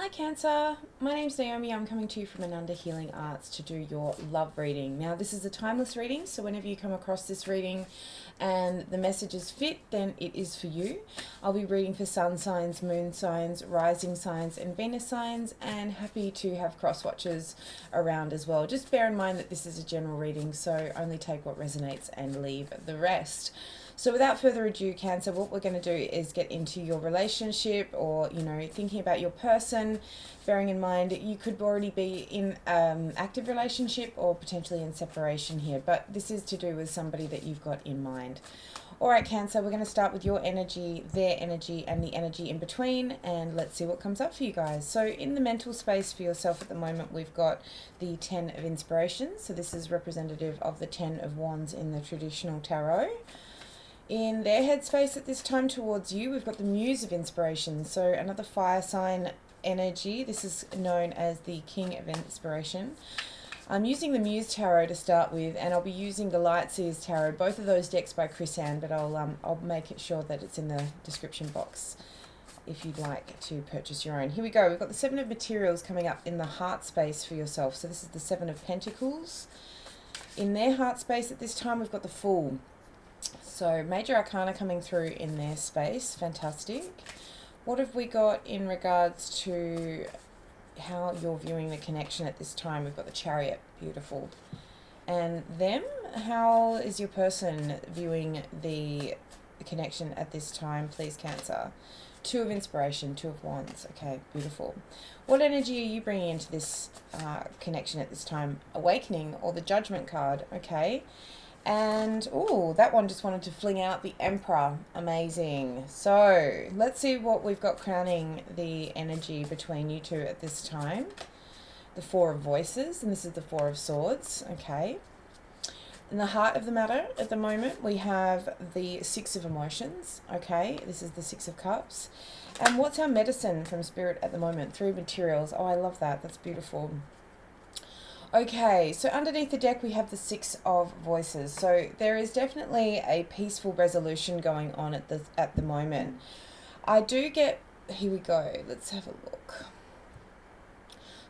Hi Cancer, my name's Naomi. I'm coming to you from Ananda Healing Arts to do your love reading. Now this is a timeless reading, so whenever you come across this reading and the messages fit, then it is for you. I'll be reading for sun signs, moon signs, rising signs and Venus signs, and happy to have cross watchers around as well. Just bear in mind that this is a general reading, so only take what resonates and leave the rest. So without further ado, Cancer, what we're going to do is get into your relationship, or, thinking about your person, bearing in mind you could already be in active relationship or potentially in separation here, but this is to do with somebody that you've got in mind. All right, Cancer, we're going to start with your energy, their energy, and the energy in between, and let's see what comes up for you guys. So in the mental space for yourself at the moment, we've got the 10 of Inspiration. So this is representative of the 10 of Wands in the traditional tarot. In their headspace at this time towards you, we've got the Muse of Inspiration. So another fire sign energy. This is known as the King of Inspiration. I'm using the Muse Tarot to start with, and I'll be using the Light Seers Tarot, both of those decks by Chris Ann, but I'll make it sure that it's in the description box if you'd like to purchase your own. Here we go. We've got the 7 of Materials coming up in the heart space for yourself. So this is the 7 of Pentacles. In their heart space at this time, we've got the Fool. So major arcana coming through in their space. Fantastic. What have we got in regards to how you're viewing the connection at this time? We've got the Chariot. Beautiful. And them, how is your person viewing the connection at this time, please, Cancer? 2 of Inspiration, 2 of Wands. Okay, beautiful. What energy are you bringing into this connection at this time? Awakening or the Judgment card. Okay. And, oh, that one just wanted to fling out the Emperor. Amazing. So, let's see what we've got crowning the energy between you two at this time. The 4 of Voices, and this is the 4 of Swords. Okay. In the heart of the matter at the moment, we have the 6 of Emotions. Okay. This is the 6 of Cups. And what's our medicine from Spirit at the moment? 3 Materials. Oh, I love that. That's beautiful. Okay, so underneath the deck we have the 6 of Voices. So there is definitely a peaceful resolution going on at the moment. I do get, here we go, let's have a look.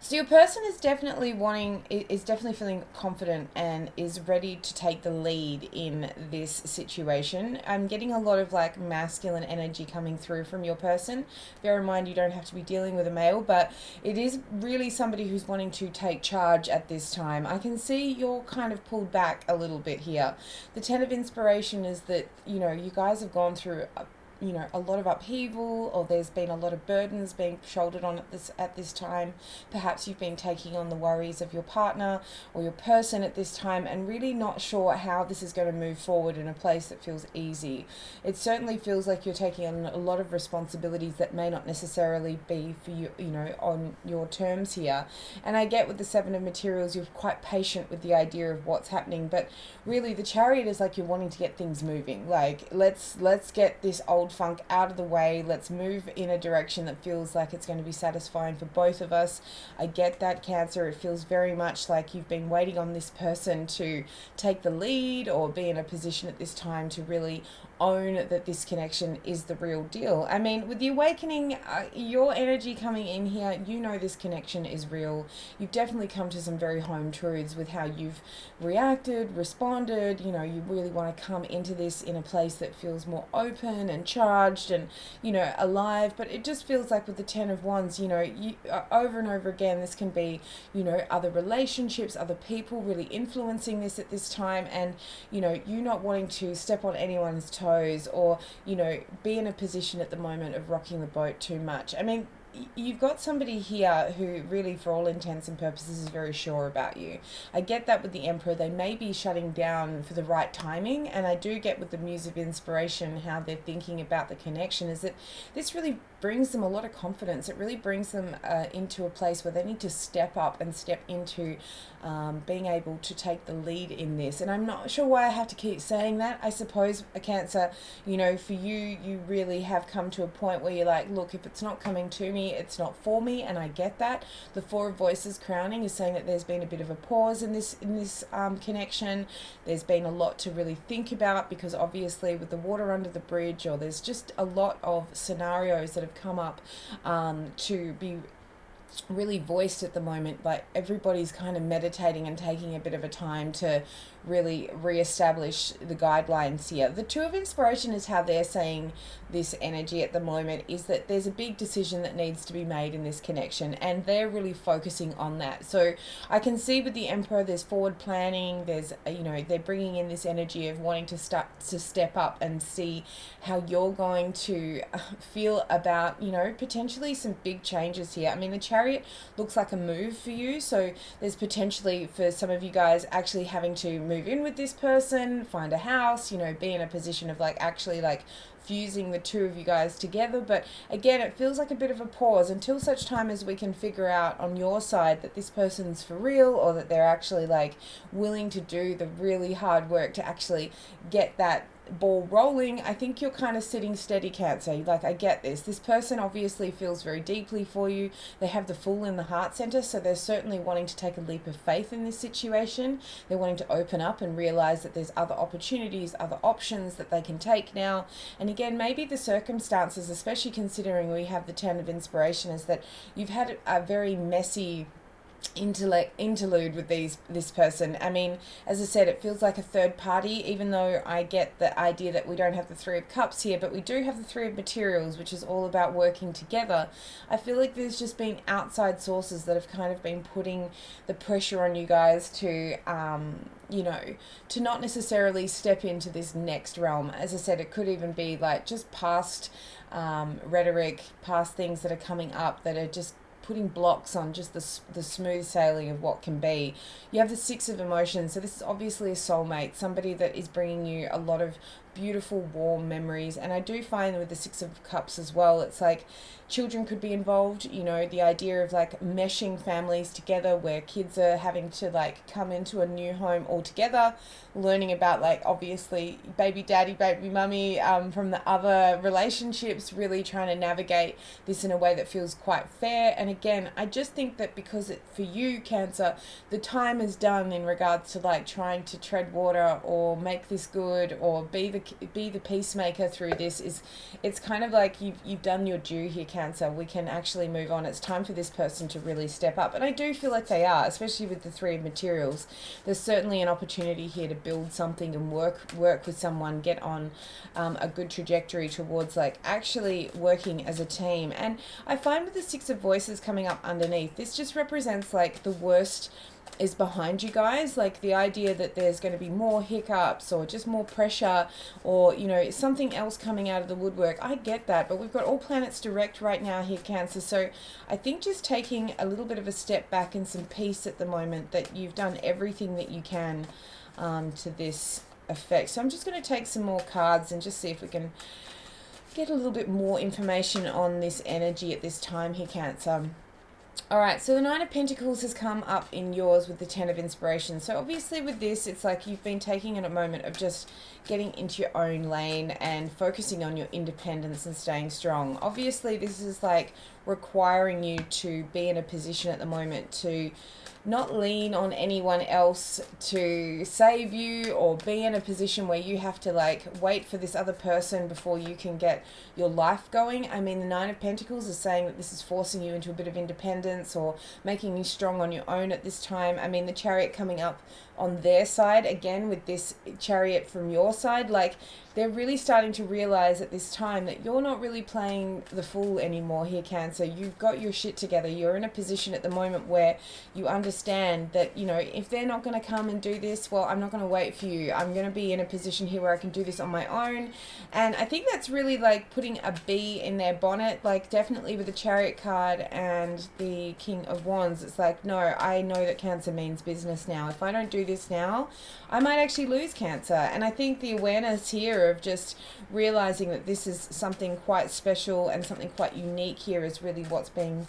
So your person is definitely feeling confident and is ready to take the lead in this situation. I'm getting a lot of like masculine energy coming through from your person. Bear in mind you don't have to be dealing with a male, but it is really somebody who's wanting to take charge at this time. I can see you're kind of pulled back a little bit here. The 10 of Inspiration is that, you guys have gone through a lot of upheaval, or there's been a lot of burdens being shouldered on at this time. Perhaps you've been taking on the worries of your partner or your person at this time and really not sure how this is going to move forward in a place that feels easy. It certainly feels like you're taking on a lot of responsibilities that may not necessarily be for you, on your terms here. And I get with the 7 of Materials, you're quite patient with the idea of what's happening, but really the Chariot is like you're wanting to get things moving. Like, let's get this old funk out of the way. Let's move in a direction that feels like it's going to be satisfying for both of us. I get that, Cancer. It feels very much like you've been waiting on this person to take the lead or be in a position at this time to really own that this connection is the real deal. I mean, with the Awakening, your energy coming in here, this connection is real. You've definitely come to some very home truths with how you've reacted, responded. You really want to come into this in a place that feels more open and charged and, alive. But it just feels like with the 10 of Wands, over and over again, this can be, other relationships, other people really influencing this at this time, and, you not wanting to step on anyone's toes or, be in a position at the moment of rocking the boat too much. I mean, you've got somebody here who really, for all intents and purposes, is very sure about you. I get that with the Emperor. They may be shutting down for the right timing, and I do get with the Muse of Inspiration how they're thinking about the connection is that this really brings them a lot of confidence. It really brings them into a place where they need to step up and step into being able to take the lead in this. And I'm not sure why I have to keep saying that. I suppose, a Cancer, for you really have come to a point where you're like, look, if it's not coming to me, it's not for me, and I get that. The 4 of Voices crowning is saying that there's been a bit of a pause in this connection. There's been a lot to really think about, because obviously with the water under the bridge, or there's just a lot of scenarios that have come up to be really voiced at the moment, like everybody's kind of meditating and taking a bit of a time to really reestablish the guidelines here. The Two of Inspiration is how they're saying this energy at the moment, is that there's a big decision that needs to be made in this connection, and they're really focusing on that. So I can see with the Emperor, there's forward planning, there's, you know, they're bringing in this energy of wanting to start to step up and see how you're going to feel about, you know, potentially some big changes here. I mean, the Chariot looks like a move for you, so there's potentially for some of you guys actually having to move in with this person, find a house, you know, be in a position of like actually like fusing the two of you guys together. But again, it feels like a bit of a pause until such time as we can figure out on your side that this person's for real, or that they're actually like willing to do the really hard work to actually get that ball rolling. I think you're kind of sitting steady, Cancer. Like, I get this person obviously feels very deeply for you. They have the Fool in the heart center, so they're certainly wanting to take a leap of faith in this situation. They're wanting to open up and realize that there's other opportunities, other options that they can take now. And again, maybe the circumstances, especially considering we have the Ten of Inspiration, is that you've had a very messy interlude with this person. I mean, as I said, it feels like a third party, even though I get the idea that we don't have the Three of Cups here, but we do have the Three of Materials, which is all about working together. I feel like there's just been outside sources that have kind of been putting the pressure on you guys to you know, to not necessarily step into this next realm. As I said, it could even be like just past rhetoric, past things that are coming up that are just putting blocks on just the smooth sailing of what can be. You have the Six of Emotions, so this is obviously a soulmate, somebody that is bringing you a lot of beautiful warm memories. And I do find with the Six of Cups as well, it's like children could be involved, you know, the idea of like meshing families together where kids are having to like come into a new home all together, learning about like obviously baby daddy, baby mummy from the other relationships, really trying to navigate this in a way that feels quite fair. And again, I just think that because for you, Cancer, the time is done in regards to like trying to tread water or make this good or be the peacemaker through this. It's kind of like you've done your due here, Cancer. We can actually move on. It's time for this person to really step up, and I do feel like they are, especially with the Three of Materials. There's certainly an opportunity here to build something and work with someone, get on a good trajectory towards like actually working as a team. And I find with the Six of Voices coming up underneath, this just represents like the worst is behind you guys, like the idea that there's going to be more hiccups or just more pressure or, you know, something else coming out of the woodwork. I get that, but we've got all planets direct right now here, Cancer. So I think just taking a little bit of a step back and some peace at the moment, that you've done everything that you can to this effect. So I'm just going to take some more cards and just see if we can get a little bit more information on this energy at this time here, Cancer. All right, so the Nine of Pentacles has come up in yours with the Ten of Inspiration. So obviously with this, it's like you've been taking a moment of just getting into your own lane and focusing on your independence and staying strong. Obviously, this is like requiring you to be in a position at the moment to not lean on anyone else to save you, or be in a position where you have to like wait for this other person before you can get your life going. I mean, the Nine of Pentacles is saying that this is forcing you into a bit of independence or making you strong on your own at this time. I mean, the Chariot coming up on their side again with this Chariot from your side, like they're really starting to realize at this time that you're not really playing the fool anymore here, Cancer. You've got your shit together. You're in a position at the moment where you understand that, you know, if they're not going to come and do this, well, I'm not going to wait for you. I'm going to be in a position here where I can do this on my own. And I think that's really like putting a bee in their bonnet, like definitely with the Chariot card and the King of Wands. It's like, no, I know that Cancer means business now. If I don't do this now, I might actually lose, Cancer. And I think the awareness here of just realizing that this is something quite special and something quite unique here is really what's being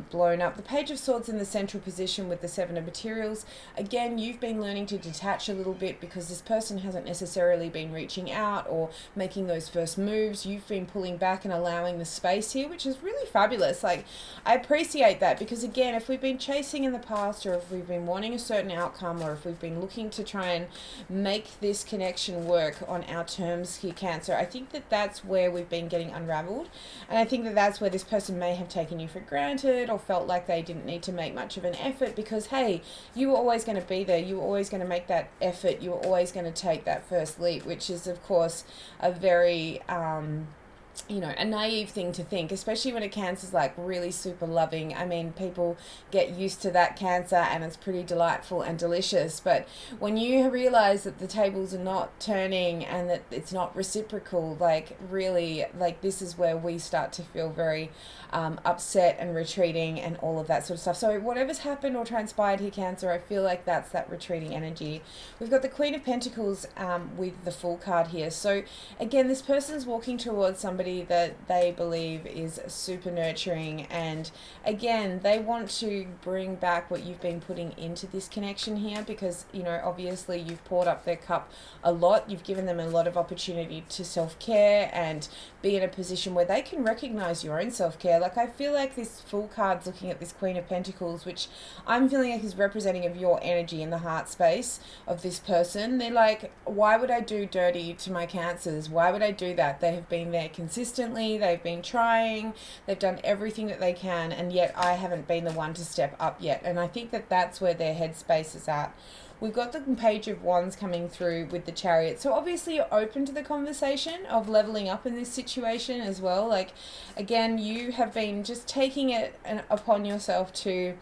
blown up. The Page of Swords in the central position with the Seven of Materials. Again, you've been learning to detach a little bit because this person hasn't necessarily been reaching out or making those first moves. You've been pulling back and allowing the space here, which is really fabulous. Like, I appreciate that, because again, if we've been chasing in the past, or if we've been wanting a certain outcome, or if we've been looking to try and make this connection work on our terms here, Cancer, I think that that's where we've been getting unraveled. And I think that that's where this person person may have taken you for granted or felt like they didn't need to make much of an effort because, hey, you were always going to be there. You were always going to make that effort. You were always going to take that first leap, which is, of course, a very... a naive thing to think, especially when a Cancer's like really super loving. I mean, people get used to that Cancer and it's pretty delightful and delicious. But when you realize that the tables are not turning and that it's not reciprocal, like really, like this is where we start to feel very upset and retreating and all of that sort of stuff. So whatever's happened or transpired here, Cancer, I feel like that's that retreating energy. We've got the Queen of Pentacles with the Fool card here. So again, this person's walking towards somebody that they believe is super nurturing, and again, they want to bring back what you've been putting into this connection here, because obviously you've poured up their cup a lot. You've given them a lot of opportunity to self-care and be in a position where they can recognize your own self-care. Like, I feel like this Fool card's looking at this Queen of Pentacles, which I'm feeling like is representing of your energy in the heart space of this person. They're like, why would I do dirty to my Cancers? Why would I do that? They have been there consistently, they've been trying, they've done everything that they can, and yet I haven't been the one to step up yet. And I think that that's where their headspace is at. We've got the Page of Wands coming through with the Chariot. So obviously you're open to the conversation of leveling up in this situation as well. Like, again, you have been just taking it upon yourself to,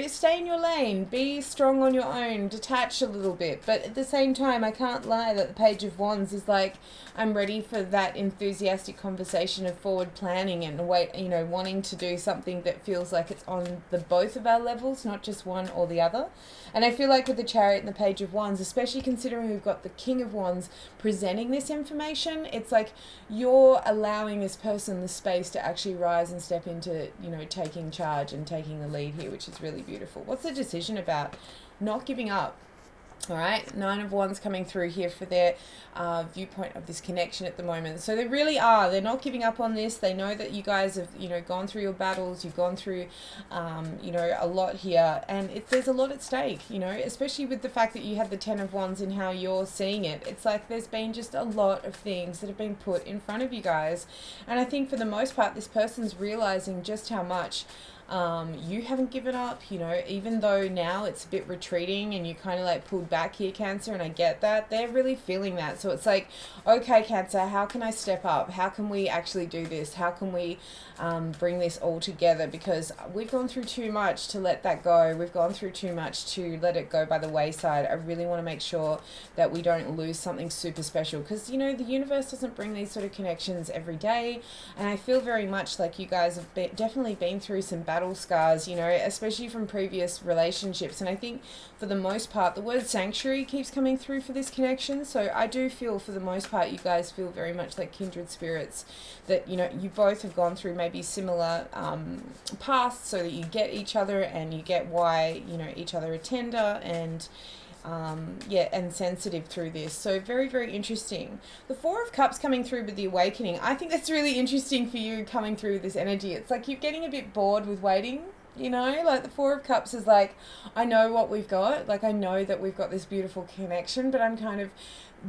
stay in your lane, be strong on your own, detach a little bit. But at the same time, I can't lie that the Page of Wands is like, I'm ready for that enthusiastic conversation of forward planning and wanting to do something that feels like it's on the both of our levels, not just one or the other. And I feel like with the Chariot and the Page of Wands, especially considering we've got the King of Wands presenting this information, it's like you're allowing this person the space to actually rise and step into, taking charge and taking the lead here, which is really beautiful. What's the decision about? Not giving up. All right, Nine of Wands coming through here for their viewpoint of this connection at the moment. So they really are. They're not giving up on this. They know that you guys have, gone through your battles. You've gone through, a lot here. And there's a lot at stake, especially with the fact that you have the Ten of Wands in how you're seeing it. It's like there's been just a lot of things that have been put in front of you guys. And I think for the most part, this person's realizing just how much you haven't given up, even though now it's a bit retreating and you kind of like pulled back here, Cancer, and I get that. They're really feeling that. So it's like, okay, Cancer, how can I step up? How can we actually do this? How can we bring this all together? Because we've gone through too much to let that go. We've gone through too much to let it go by the wayside. I really want to make sure that we don't lose something super special, because, the universe doesn't bring these sort of connections every day. And I feel very much like you guys have definitely been through some battle scars, especially from previous relationships. And I think for the most part, the word sanctuary keeps coming through for this connection. So I do feel for the most part, you guys feel very much like kindred spirits, that, you both have gone through maybe similar paths, so that you get each other and you get why, each other are tender and and sensitive through this. So very, very interesting. The Four of Cups coming through with the awakening. I think that's really interesting for you coming through with this energy. It's like you're getting a bit bored with waiting. Like the Four of Cups is like, I know what we've got. Like, I know that we've got this beautiful connection, but I'm kind of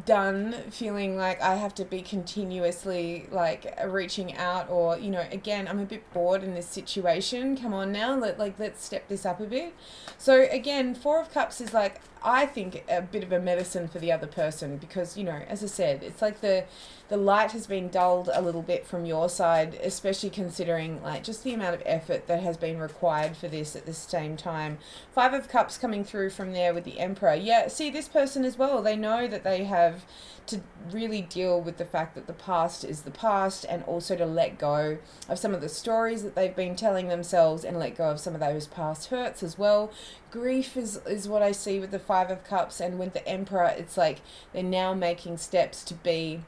done feeling like I have to be continuously like reaching out, or again, I'm a bit bored in this situation. Come on now, let's step this up a bit. So again, Four of Cups is like, I think, a bit of a medicine for the other person, because as I said, it's like the light has been dulled a little bit from your side, especially considering like just the amount of effort that has been required for this at the same time. Five of Cups coming through from there with the Emperor. Yeah, see, this person as well, they know that they have to really deal with the fact that the past is the past, and also to let go of some of the stories that they've been telling themselves and let go of some of those past hurts as well. Grief is what I see with the Five of Cups, and with the Emperor, it's like they're now making steps to be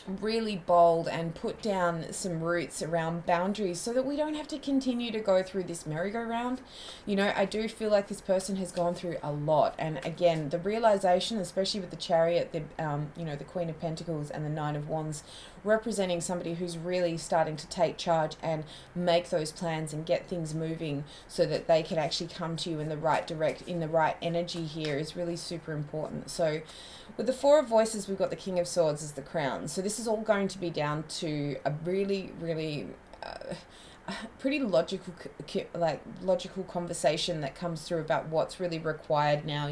really bold and put down some roots around boundaries, so that we don't have to continue to go through this merry-go-round. I do feel like this person has gone through a lot, and again, the realization, especially with the Chariot, the Queen of Pentacles and the Nine of Wands, representing somebody who's really starting to take charge and make those plans and get things moving, so that they can actually come to you in the right energy here, is really super important. So with the Four of Voices, we've got the King of Swords as the crown. So this is all going to be down to a really, really pretty logical, logical conversation that comes through about what's really required now.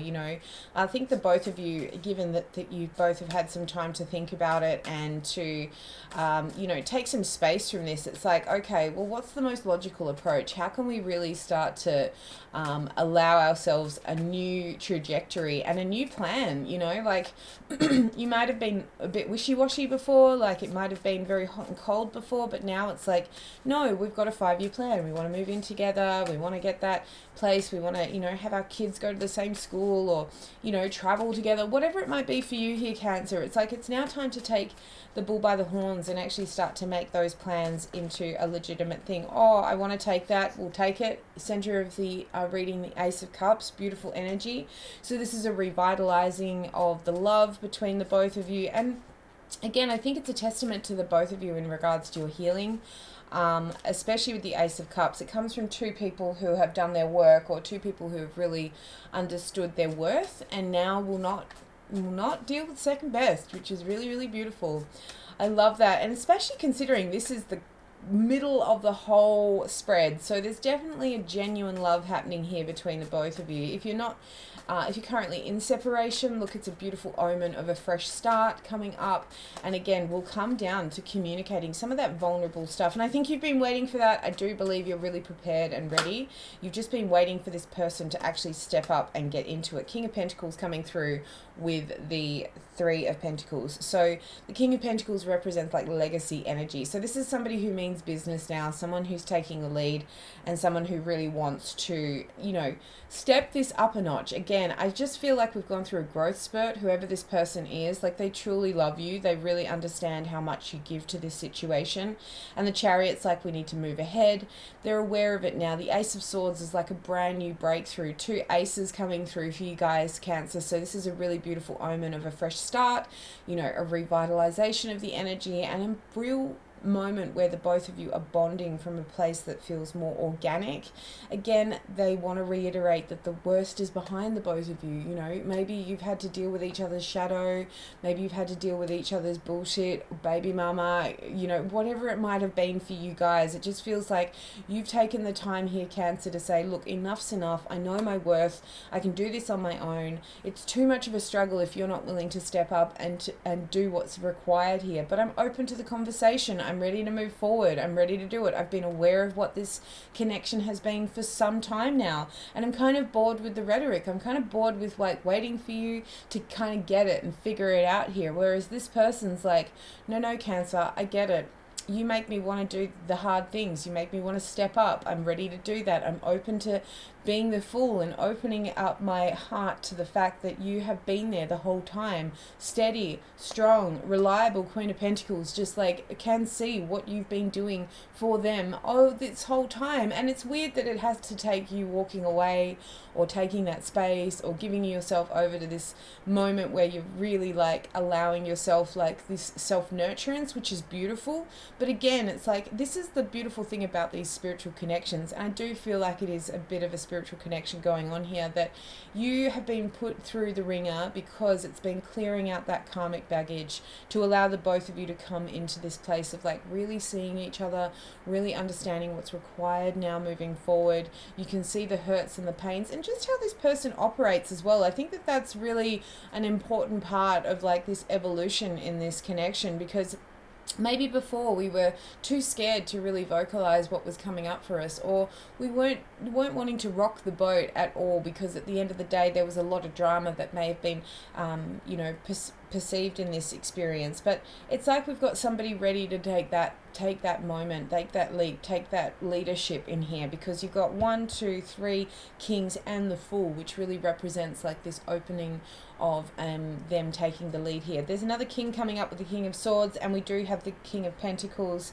I think the both of you, given that you both have had some time to think about it and to take some space from this, it's like, okay, well, what's the most logical approach? How can we really start to allow ourselves a new trajectory and a new plan? Like you might have been a bit wishy-washy before, like it might have been very hot and cold before, but now it's like, no, we've got a 5-year plan. We want to move in together. We want to get that place. We want to, have our kids go to the same school or, travel together, whatever it might be for you here, Cancer. It's like, it's now time to take the bull by the horns and actually start to make those plans into a legitimate thing. Oh, I want to take that. We'll take it. Center of the reading, the Ace of Cups, beautiful energy. So this is a revitalizing of the love between the both of you. And again, I think it's a testament to the both of you in regards to your healing. Especially with the Ace of Cups, it comes from two people who have done their work, or two people who have really understood their worth and now will not deal with second best, which is really, really beautiful. I love that. And especially considering this is the middle of the whole spread, so there's definitely a genuine love happening here between the both of you. If you're currently in separation, look, it's a beautiful omen of a fresh start coming up. And again, we'll come down to communicating some of that vulnerable stuff. And I think you've been waiting for that. I do believe you're really prepared and ready. You've just been waiting for this person to actually step up and get into it. King of Pentacles coming through with the Three of Pentacles. So the King of Pentacles represents like legacy energy. So this is somebody who means business now, someone who's taking the lead and someone who really wants to, step this up a notch. Again, I just feel like we've gone through a growth spurt, whoever this person is. Like, they truly love you. They really understand how much you give to this situation. And the Chariot's like, we need to move ahead. They're aware of it now. The Ace of Swords is like a brand new breakthrough. 2 aces coming through for you guys, Cancer. So this is a really beautiful omen of a fresh start, a revitalization of the energy, and a real moment where the both of you are bonding from a place that feels more organic. Again, they want to reiterate that the worst is behind the both of you. Maybe you've had to deal with each other's shadow, maybe you've had to deal with each other's bullshit, baby mama, whatever it might have been for you guys. It just feels like you've taken the time here, Cancer, to say, look, enough's enough. I know my worth. I can do this on my own. It's too much of a struggle if you're not willing to step up and do what's required here. But I'm open to the conversation. I'm ready to move forward. I'm ready to do it. I've been aware of what this connection has been for some time now, and I'm kind of bored with the rhetoric. I'm kind of bored with like waiting for you to kind of get it and figure it out here, whereas this person's like, no, Cancer, I get it. You make me want to do the hard things. You make me want to step up. I'm ready to do that. I'm open to being the fool and opening up my heart to the fact that you have been there the whole time. Steady, strong, reliable Queen of Pentacles, just like can see what you've been doing for them this whole time. And it's weird that it has to take you walking away or taking that space or giving yourself over to this moment where you're really like allowing yourself like this self-nurturance, which is beautiful. But again, it's like, this is the beautiful thing about these spiritual connections. And I do feel like it is a bit of a spiritual connection going on here, that you have been put through the ringer because it's been clearing out that karmic baggage to allow the both of you to come into this place of like really seeing each other, really understanding what's required now moving forward. You can see the hurts and the pains and just how this person operates as well. I think that that's really an important part of like this evolution in this connection, because maybe before we were too scared to really vocalize what was coming up for us, or we weren't wanting to rock the boat at all, because at the end of the day there was a lot of drama that may have been perceived in this experience. But it's like we've got somebody ready to take that moment, take that leap, take that leadership in here, because you've got 1, 2, 3 kings and the Fool, which really represents like this opening of them taking the lead here. There's another king coming up with the King of Swords, and we do have the King of Pentacles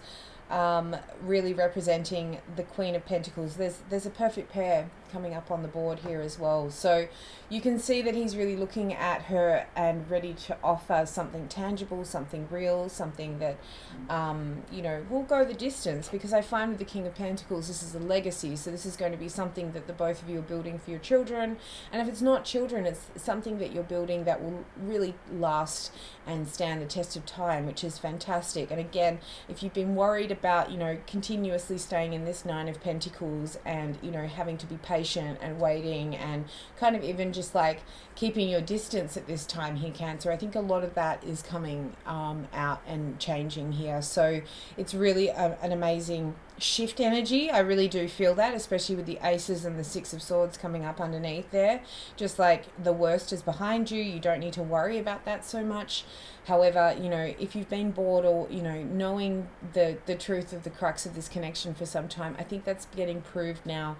really representing the Queen of Pentacles. There's a perfect pair coming up on the board here as well. So you can see that he's really looking at her and ready to offer something tangible, something real, something that, will go the distance, because I find with the King of Pentacles, this is a legacy. So this is going to be something that the both of you are building for your children. And if it's not children, it's something that you're building that will really last and stand the test of time, which is fantastic. And again, if you've been worried about, you know, continuously staying in this Nine of Pentacles and, you know, having to be patient and waiting and kind of even just like keeping your distance at this time here, Cancer. I think a lot of that is coming out and changing here. So it's really an amazing shift energy. I really do feel that, especially with the Aces and the Six of Swords coming up underneath there. Just like the worst is behind you. You don't need to worry about that so much. However, you know, if you've been bored or, you know, knowing the truth of the crux of this connection for some time, I think that's getting proved now.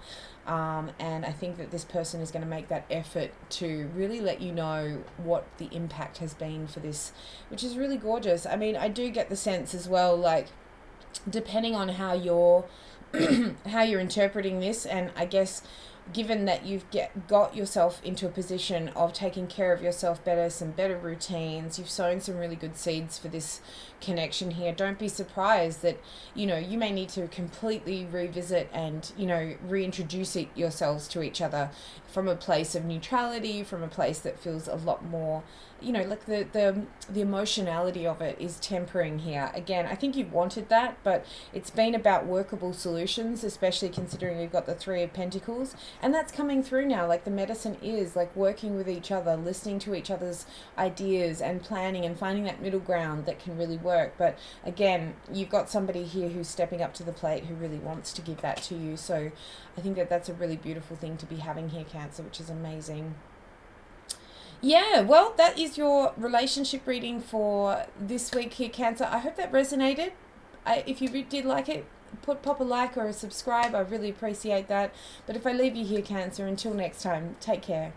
And I think that this person is going to make that effort to really let you know what the impact has been for this, which is really gorgeous. I mean, I do get the sense as well, like, depending on how you're how you're interpreting this, and I guess given that you've got yourself into a position of taking care of yourself better, some better routines, you've sown some really good seeds for this connection here. Don't be surprised that, you know, you may need to completely revisit and, you know, reintroduce yourselves to each other from a place of neutrality, from a place that feels a lot more, you know, like the emotionality of it is tempering here. Again, I think you've wanted that, but it's been about workable solutions, especially considering you've got the Three of Pentacles, and that's coming through now. Like, the medicine is like working with each other, listening to each other's ideas and planning and finding that middle ground that can really work. But again, you've got somebody here who's stepping up to the plate who really wants to give that to you. So I think that that's a really beautiful thing to be having here, Cancer, which is amazing. Yeah, well, that is your relationship reading for this week here, Cancer. I hope that resonated. If you did like it, pop a like or a subscribe. I really appreciate that. But if I leave you here, Cancer, until next time, take care.